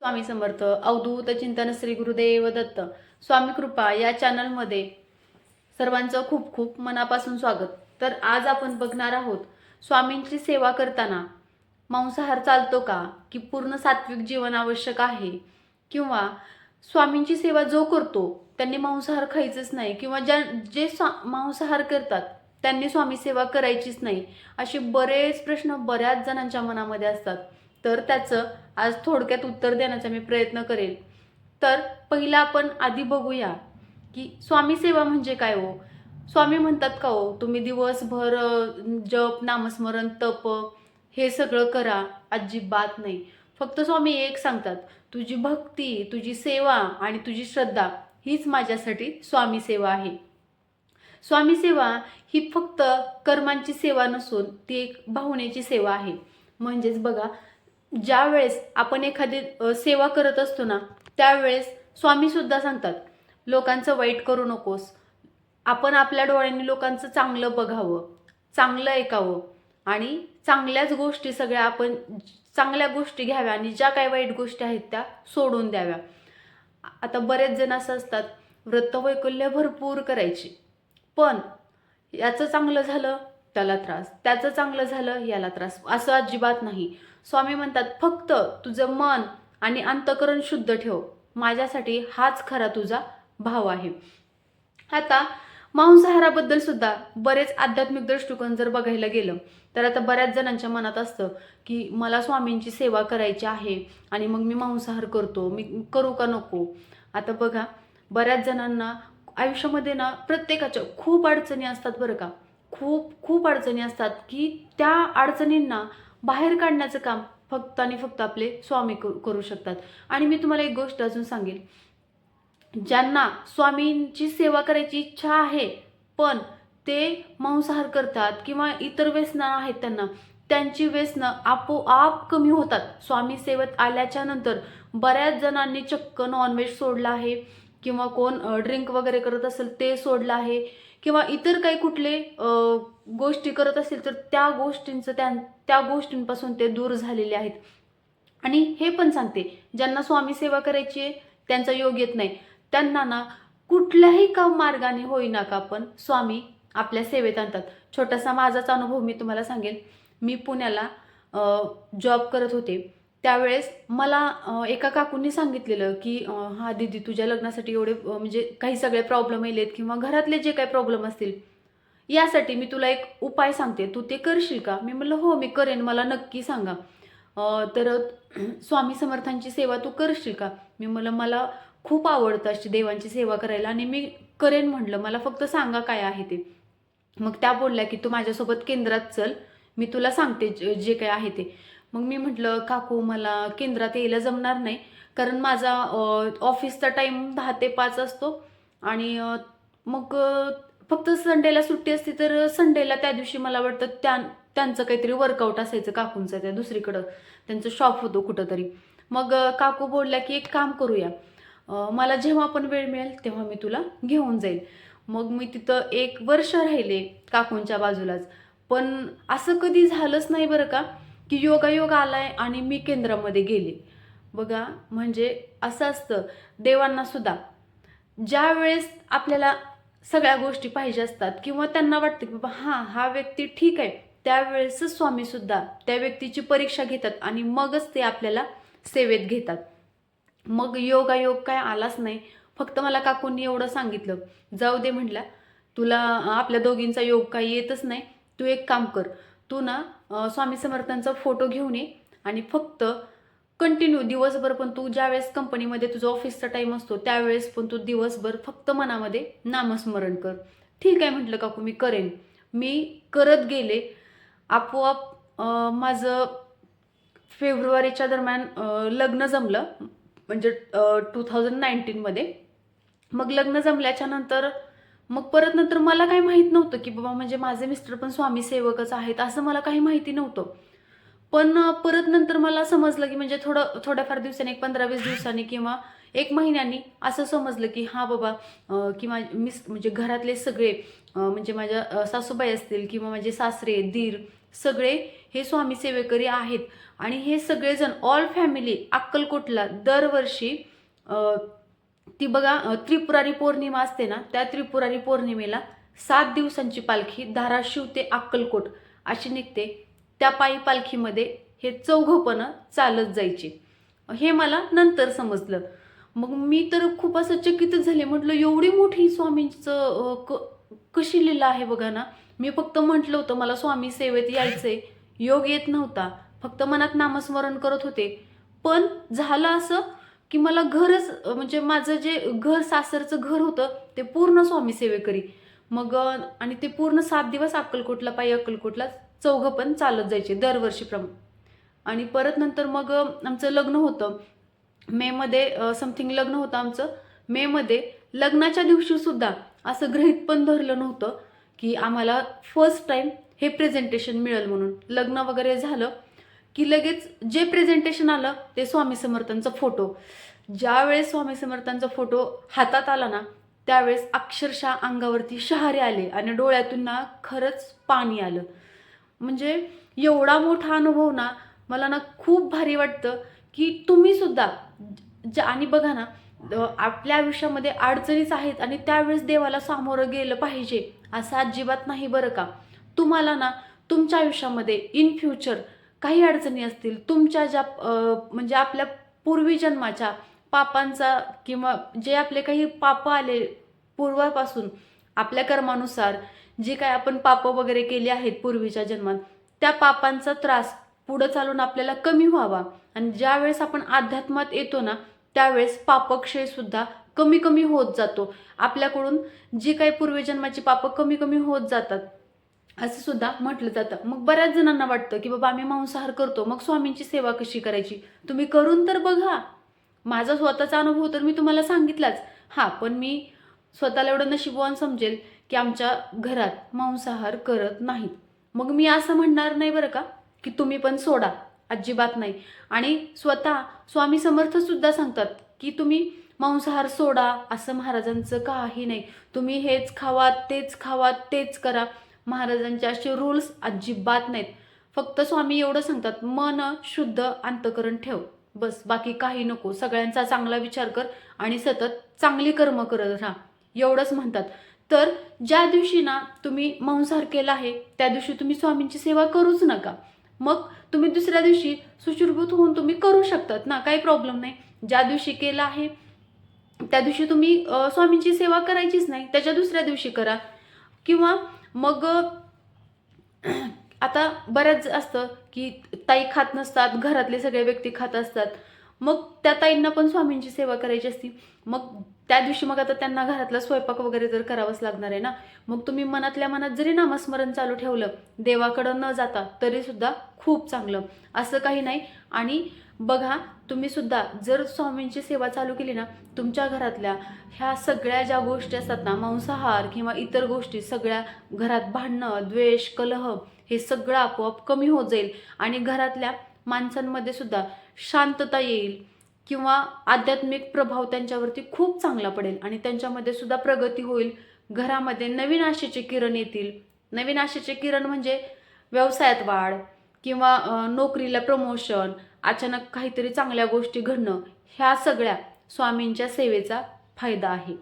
स्वामी समर्थ. अवधूत चिंतन श्री गुरुदेव दत्त. स्वामी कृपा या चॅनलमध्ये सर्वांचं खूप खूप मनापासून स्वागत. तर आज आपण बघणार आहोत स्वामींची सेवा करताना मांसाहार चालतो का, की पूर्ण सात्विक जीवन आवश्यक आहे, किंवा स्वामींची सेवा जो करतो त्यांनी मांसाहार खायचंच नाही, किंवा जे मांसाहार करतात त्यांनी स्वामी सेवा करायचीच नाही, असे बरेच प्रश्न बऱ्याच जणांच्या मनामध्ये असतात. तर त्याचं आज थोडक्यात उत्तर देण्याचा मी प्रयत्न करेल. तर पहिला आपण आधी बघूया की स्वामी सेवा म्हणजे काय हो. स्वामी म्हणतात का हो तुम्ही दिवसभर जप नामस्मरण तप हे सगळं करा? अजिबात नाही. फक्त स्वामी एक सांगतात, तुझी भक्ती तुझी सेवा आणि तुझी श्रद्धा हीच माझ्यासाठी स्वामी सेवा आहे. स्वामी सेवा ही फक्त कर्मांची सेवा नसून ती एक भावनेची सेवा आहे. म्हणजेच बघा, ज्या वेळेस आपण एखादी सेवा करत असतो ना, त्यावेळेस स्वामी सुद्धा सांगतात लोकांचं वाईट करू नकोस. आपण आपल्या डोळ्यांनी लोकांचं चांगलं बघावं, चांगलं ऐकावं आणि चांगल्याच गोष्टी सगळ्या आपण चांगल्या गोष्टी घ्याव्या आणि ज्या काही वाईट गोष्टी आहेत त्या सोडून द्याव्या. आता बरेच जण असं असतात, व्रतवैकल्य भरपूर करायची, पण याचं चांगलं झालं त्याला त्रास, त्याचं चांगलं झालं याला त्रास, असं अजिबात नाही. स्वामी म्हणतात फक्त तुझं मन आणि अंतःकरण शुद्ध ठेव, माझ्यासाठी हाच खरा तुझा भाव आहे. आता मांसाहाराबद्दल सुद्धा बरेच आध्यात्मिक दृष्टिकोन जर बघायला गेलं तर आता बऱ्याच जणांच्या मनात असतं की मला स्वामींची सेवा करायची आहे आणि मग मी मांसाहार करतो, मी करू का नको. आता बघा, बऱ्याच जणांना आयुष्यामध्ये ना प्रत्येकाच्या खूप अडचणी असतात बरं का, खूप खूप अडचणी असतात की त्या अडचणींना बाहेर काढण्याचं काम फक्त आणि फक्त आपले स्वामी करू शकतात. आणि मी तुम्हाला एक गोष्ट अजून सांगेल, ज्यांना स्वामींची सेवा करायची इच्छा आहे पण ते मांसाहार करतात किंवा इतर व्यसनं आहेत त्यांना, त्यांची व्यसनं आपोआप कमी होतात स्वामी सेवेत आल्याच्या नंतर. बऱ्याच जणांनी चक्क नॉनव्हेज सोडलं आहे, किंवा कोण ड्रिंक वगैरे करत असेल ते सोडलं आहे, किंवा इतर काही कुठले गोष्टी करत असेल तर त्या गोष्टींचं त्या गोष्टींपासून ते दूर झालेले आहेत. आणि हे पण सांगते, ज्यांना स्वामी सेवा करायची आहे त्यांचा योग येत नाही, त्यांना ना कुठल्याही काम मार्गाने होईना का पण स्वामी आपल्या सेवेत आणतात. छोटासा माझाच अनुभव मी तुम्हाला सांगेल. मी पुण्याला जॉब करत होते, त्यावेळेस मला एका काकूंनी सांगितलेलं की हा दीदी, तुझ्या लग्नासाठी एवढे म्हणजे काही सगळे प्रॉब्लेम येलेत किंवा घरातले जे काही प्रॉब्लेम असतील, यासाठी मी तुला एक उपाय सांगते, तू ते करशील का? मी म्हटलं हो मी करेन, मला नक्की सांगा. तर स्वामी समर्थांची सेवा तू करशील का? मी म्हटलं मला खूप आवडतं अशी देवांची सेवा करायला आणि मी करेन म्हटलं, मला फक्त सांगा काय आहे ते. मग त्या बोलल्या की तू माझ्यासोबत केंद्रात चल, मी तुला सांगते जे काय आहे ते. मग मी म्हटलं काकू मला केंद्रात यायला जमणार नाही, कारण माझा ऑफिसचा टाईम 10 ते 5 असतो आणि मग फक्त संडेला सुट्टी असते, तर संडेला त्या दिवशी मला वाटतं त्यांचं काहीतरी वर्कआउट असायचं काकूंचं, त्या दुसरीकडं त्यांचं शॉप होतं कुठंतरी. मग काकू बोलल्या की एक काम करूया, मला जेव्हा पण वेळ मिळेल तेव्हा मी तुला घेऊन जाईल. मग मी तिथं 1 वर्ष राहिले काकूंच्या बाजूलाच. पण असं कधी झालंच नाही बरं का की योगायोग आलाय आणि मी केंद्रामध्ये गेले. बघा, म्हणजे असं असतं देवांना सुद्धा, ज्या वेळेस आपल्याला सगळ्या गोष्टी पाहिजे असतात किंवा त्यांना वाटतं की बाबा हा व्यक्ती ठीक आहे, त्यावेळेसच स्वामी सुद्धा त्या व्यक्तीची परीक्षा घेतात आणि मगच ते आपल्याला सेवेत घेतात. मग योगायोग काय आलाच नाही. फक्त मला काकूंनी एवढं सांगितलं, जाऊ दे म्हटलं, तुला आपल्या दोघींचा योग काही येतच नाही, तू एक काम कर, तू ना स्वामी समर्थांचा फोटो घेऊन ये आणि फक्त कंटिन्यू दिवसभर, पण तू ज्यावेळेस कंपनीमध्ये तुझा ऑफिसचा टाईम असतो त्यावेळेस पण तू दिवसभर फक्त मनामध्ये नामस्मरण कर. ठीक आहे म्हटलं काकू, मी करेन. मी करत गेले. आपोआप माझं फेब्रुवारीच्या दरम्यान लग्न जमलं, म्हणजे 2019मध्ये. मग लग्न जमल्याच्या नंतर मग परत नंतर मला काही माहीत नव्हतं की बाबा म्हणजे माझे मिस्टर पण स्वामी सेवकच आहेत, असं मला काही माहिती नव्हतं. पण परत नंतर मला समजलं की म्हणजे थोड्याफार दिवसांनी, एक 15-20 दिवसांनी किंवा 1 महिन्यानी असं समजलं की हा बाबा की म्हणजे घरातले सगळे म्हणजे माझ्या सासूबाई असतील किंवा माझे सासरे दीर सगळे हे स्वामी सेवेकरी आहेत. आणि हे सगळेजण ऑल फॅमिली अक्कलकोटला दरवर्षी ती बघा त्रिपुरारी पौर्णिमा असते ना, त्या त्रिपुरारी पौर्णिमेला 7 दिवसांची पालखी धाराशिव ते अक्कलकोट अशी निघते. त्या पायी पालखीमध्ये हे चौघं पण चालत जायचे. हे मला नंतर समजलं. मग मी तर खूप असं चकितच झाले. म्हटलं एवढी मोठी स्वामींचं कशी लीला आहे बघा ना. मी फक्त म्हटलं होतं मला स्वामी सेवेत यायचंय, योग येत नव्हता, फक्त मनात नामस्मरण करत होते. पण झालं असं की मला घरच म्हणजे माझं जे घर सासरचं घर होतं ते पूर्ण स्वामी सेवेकरी. मग आणि ते पूर्ण 7 दिवस अक्कलकोटला पायी अक्कलकोटला चौघं पण चालत जायचे दरवर्षीप्रमाणे. आणि परत नंतर मग आमचं लग्न होतं मेमध्ये, समथिंग लग्न होतं आमचं मेमध्ये. लग्नाच्या दिवशी सुद्धा असं गृहीत पण धरलं नव्हतं की आम्हाला फर्स्ट टाइम हे प्रेझेंटेशन मिळेल म्हणून. लग्न वगैरे झालं की लगेच जे प्रेझेंटेशन आलं ते स्वामी समर्थांचा फोटो. ज्यावेळेस स्वामी समर्थांचा फोटो हातात आला ना, त्यावेळेस अक्षरशः अंगावरती शहारे आले आणि डोळ्यातून ना खरंच पाणी आलं. म्हणजे एवढा मोठा अनुभव ना मला ना खूप भारी वाटतं की तुम्ही सुद्धा आणि बघा ना, आपल्या आयुष्यामध्ये अडचणीच आहेत आणि त्यावेळेस देवाला सामोरं गेलं पाहिजे असं अजिबात नाही बरं का. तुम्हाला ना तुमच्या आयुष्यामध्ये इन फ्युचर काही अडचणी असतील, तुमच्या ज्या म्हणजे आपल्या पूर्वीजन्माच्या पापांचा किंवा जे आपले काही पाप आले पूर्वापासून आपल्या कर्मानुसार जे काय आपण पाप वगैरे केले आहेत पूर्वीच्या जन्मात, त्या पापांचा त्रास पुढं चालून आपल्याला कमी व्हावा. आणि ज्यावेळेस आपण अध्यात्मात येतो ना त्यावेळेस पापक्षय सुद्धा कमी कमी होत जातो. आपल्याकडून जी काही पूर्वजन्माची पापं कमी कमी होत जातात असं सुद्धा म्हटलं जातं. मग बऱ्याच जणांना वाटतं की बाबा आम्ही मांसाहार करतो, मग स्वामींची सेवा कशी करायची. तुम्ही करून तर बघा. माझा स्वतःचा अनुभव तर मी तुम्हाला सांगितलाच. हां, पण मी स्वतःला एवढं नशीबवान समजेल की आमच्या घरात मांसाहार करत नाहीत. मग मी असं म्हणणार नाही बरं का की तुम्ही पण सोडा, अजिबात नाही. आणि स्वतः स्वामी समर्थ सुद्धा सांगतात की तुम्ही मांसाहार सोडा, असं महाराजांचं काही नाही. तुम्ही हेच खावा, तेच खावा, तेच करा. महाराजांचे असे रूल्स अजिबात नाहीत. फक्त स्वामी एवढं सांगतात, मन शुद्ध अंतकरण ठेव, बस, बाकी काही नको. सगळ्यांचा चांगला विचार कर आणि सतत चांगली कर्म करत राहा, एवढंच म्हणतात. तर ज्या दिवशी ना तुम्ही मांसाहार केला आहे त्या दिवशी तुम्ही स्वामींची सेवा करूच नका. मग तुम्ही दुसऱ्या दिवशी सुशुरभूत होऊन तुम्ही करू शकतात ना, काही प्रॉब्लेम नाही. ज्या दिवशी केला आहे त्या दिवशी तुम्ही स्वामींची सेवा करायचीच नाही, त्याच्या दुसऱ्या दिवशी करा. किंवा मग आता बऱ्याच असतं की ताई खात नसतात, घरातले सगळे व्यक्ती खात असतात, मग त्या ताईंना पण स्वामींची सेवा करायची असती. मग त्या दिवशी मग आता त्यांना घरातला स्वयंपाक वगैरे जर करावंच लागणार आहे ना, मग तुम्ही मनातल्या मनात जरी नामस्मरण चालू ठेवलं देवाकडं न जाता तरी सुद्धा खूप चांगलं, असं काही नाही. आणि बघा तुम्ही सुद्धा जर स्वामींची सेवा चालू केली ना, तुमच्या घरातल्या ह्या सगळ्या ज्या गोष्टी असतात ना, मांसाहार किंवा इतर गोष्टी सगळ्या, घरात भांडणं, द्वेष, कलह, हे सगळं आपोआप कमी होत जाईल. आणि घरातल्या माणसांमध्ये सुद्धा शांतता येईल किंवा आध्यात्मिक प्रभाव त्यांच्यावरती खूप चांगला पडेल आणि त्यांच्यामध्ये सुद्धा प्रगती होईल. घरामध्ये नवीन आशेचे किरण येतील. नवीन आशेचे किरण म्हणजे व्यवसायात वाढ किंवा नोकरीला प्रमोशन, अचानक काहीतरी चांगल्या गोष्टी घडणं, ह्या सगळ्या स्वामींच्या सेवेचा फायदा आहे.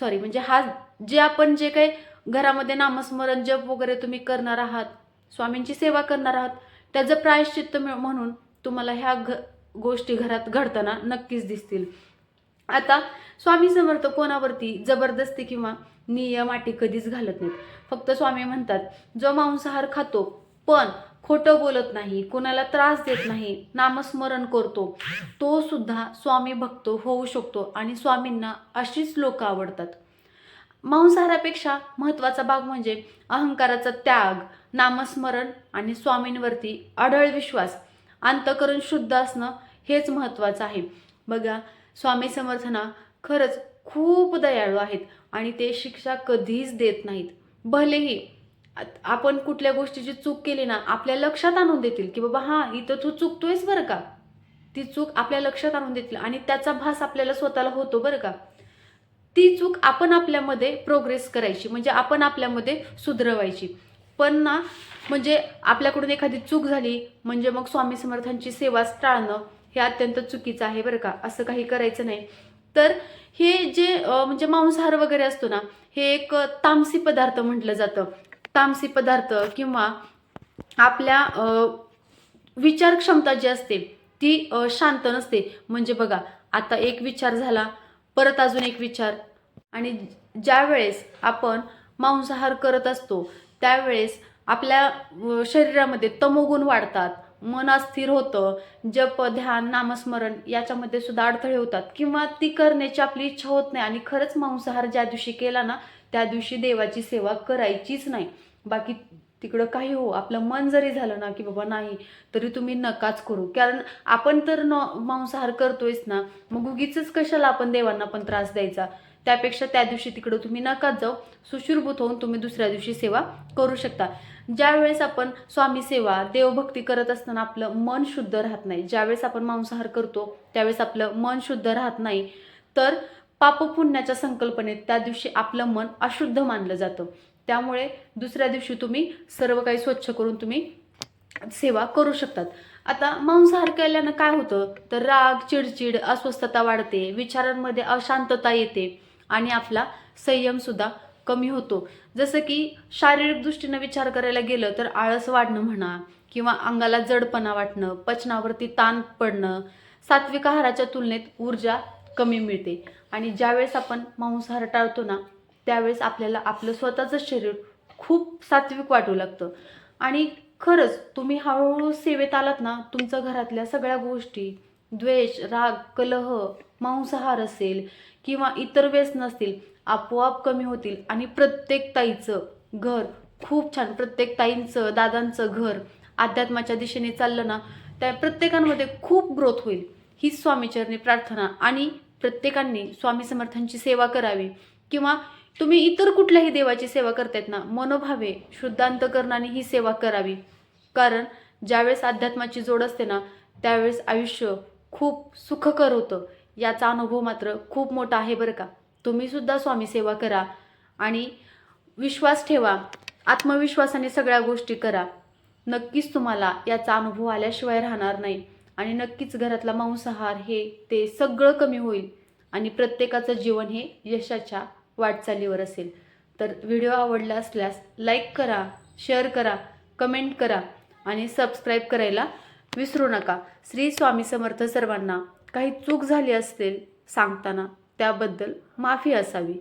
सॉरी, म्हणजे हा जे आपण जे काही घरामध्ये नामस्मरण जप वगैरे तुम्ही करणार आहात, स्वामींची सेवा करणार आहात, त्याचं प्रायश्चित्त म्हणून तुम्हाला ह्या गोष्टी घरात घडताना नक्कीच दिसतील. आता स्वामी समर्थ कोणावरती जबरदस्ती किंवा नियम अटी कधीच घालत नाहीत. फक्त स्वामी म्हणतात जो मांसाहार खातो पण खोटं बोलत नाही, कोणाला त्रास देत नाही, नामस्मरण करतो, तो सुद्धा स्वामी भक्त होऊ शकतो. आणि स्वामींना अशीच लोक आवडतात. मांसाहारापेक्षा महत्त्वाचा भाग म्हणजे अहंकाराचा त्याग, नामस्मरण आणि स्वामींवरती अढळ विश्वास, अंतःकरण शुद्ध असणं, हेच महत्त्वाचं आहे. बघा स्वामी समर्थना खरंच खूप दयाळू आहेत आणि ते शिक्षा कधीच देत नाहीत. भलेही आपण कुठल्या गोष्टीची चूक केली ना, आपल्या लक्षात आणून देतील की बाबा हां इथं तू चुकतोयस बरं का, ती चूक आपल्या लक्षात आणून देतील आणि त्याचा भास आपल्याला स्वतःला होतो बरं का. ती चूक आपण आपल्यामध्ये प्रोग्रेस करायची, म्हणजे आपण आपल्यामध्ये सुधरवायची. पण ना म्हणजे आपल्याकडून एखादी चूक झाली म्हणजे मग स्वामी समर्थांची सेवाच टाळणं हे अत्यंत चुकीचं आहे बरं का. असं काही करायचं नाही. तर हे जे म्हणजे मांसाहार वगैरे असतो ना, हे एक तामसी पदार्थ म्हटलं जातं. तामसी पदार्थ किंवा आपल्या विचार क्षमता जी असते ती शांत नसते. म्हणजे बघा, आता एक विचार झाला, परत अजून एक विचार, आणि ज्या वेळेस आपण मांसाहार करत असतो त्यावेळेस आपल्या शरीरामध्ये तमोगुण वाढतात, मन अस्थिर होतं, जप ध्यान नामस्मरण याच्यामध्ये सुद्धा अडथळे होतात किंवा ती करण्याची आपली इच्छा होत नाही. आणि खरंच मांसाहार ज्या दिवशी केला ना त्या दिवशी देवाची सेवा करायचीच नाही. बाकी तिकडं काही हो, आपलं मन जरी झालं ना की बाबा नाही, तरी तुम्ही नकाच करू. कारण आपण तर मांसाहार करतोयच ना, मग उगीच कशाला आपण देवांना पण त्रास द्यायचा. त्यापेक्षा त्या दिवशी तिकडं तुम्ही नकाच जाऊ. सुशीर्भूत होऊन तुम्ही दुसऱ्या दिवशी सेवा करू शकता. ज्यावेळेस आपण स्वामी सेवा देवभक्ती करत असताना आपलं मन शुद्ध राहत नाही, ज्यावेळेस आपण मांसाहार करतो त्यावेळेस आपलं मन शुद्ध राहत नाही, तर पापपुण्याच्या संकल्पनेत त्या दिवशी आपलं मन अशुद्ध मानलं जातं. त्यामुळे दुसऱ्या दिवशी तुम्ही सर्व काही स्वच्छ करून तुम्ही सेवा करू शकतात. आता मांसाहार केल्यानं काय होतं तर राग, चिडचिड, अस्वस्थता वाढते, विचारांमध्ये अशांतता येते आणि आपला संयम सुद्धा कमी होतो. जसं की शारीरिक दृष्टीनं विचार करायला गेलं तर आळस वाढणं म्हणा किंवा अंगाला जडपणा वाटणं, पचनावरती ताण पडणं, सात्विक आहाराच्या तुलनेत ऊर्जा कमी मिळते. आणि ज्यावेळेस आपण मांसाहार टाळतो ना त्यावेळेस आपल्याला आपलं स्वतःचं शरीर खूप सात्विक वाटू लागतं. आणि खरंच तुम्ही हळूहळू सेवेत आलात ना, तुमच्या घरातल्या सगळ्या गोष्टी, द्वेष, राग, कलह, मांसाहार असेल किंवा इतर व्यसन असतील, आपोआप कमी होतील. आणि प्रत्येक ताईचं घर खूप छान, प्रत्येक ताईंचं दादांचं घर अध्यात्माच्या दिशेने चाललं ना, त्या प्रत्येकांमध्ये खूप ग्रोथ होईल. हीच स्वामीचरणी प्रार्थना. आणि प्रत्येकांनी स्वामी समर्थांची सेवा करावी किंवा तुम्ही इतर कुठल्याही देवाची सेवा करतायत ना, मनोभावे शुद्ध अंतकरणाने ही सेवा करावी. कारण ज्यावेळेस अध्यात्माची जोड असते ना त्यावेळेस आयुष्य खूप सुखकर होतं. याचा अनुभव मात्र खूप मोठा आहे बरं का. तुम्ही सुद्धा स्वामी सेवा करा आणि विश्वास ठेवा, आत्मविश्वासाने सगळ्या गोष्टी करा. नक्कीच तुम्हाला याचा अनुभव आल्याशिवाय राहणार नाही. आणि नक्कीच घरातला मांसाहार हे ते सगळं कमी होईल आणि प्रत्येकाचं जीवन हे यशाच्या वाटचालीवर असेल. तर व्हिडिओ आवडला असल्यास लाईक करा, शेअर करा, कमेंट करा आणि सबस्क्राईब करायला विसरू नका. श्री स्वामी समर्थ सर्वांना. काही चूक झाली असेल सांगताना त्याबद्दल माफी असावी.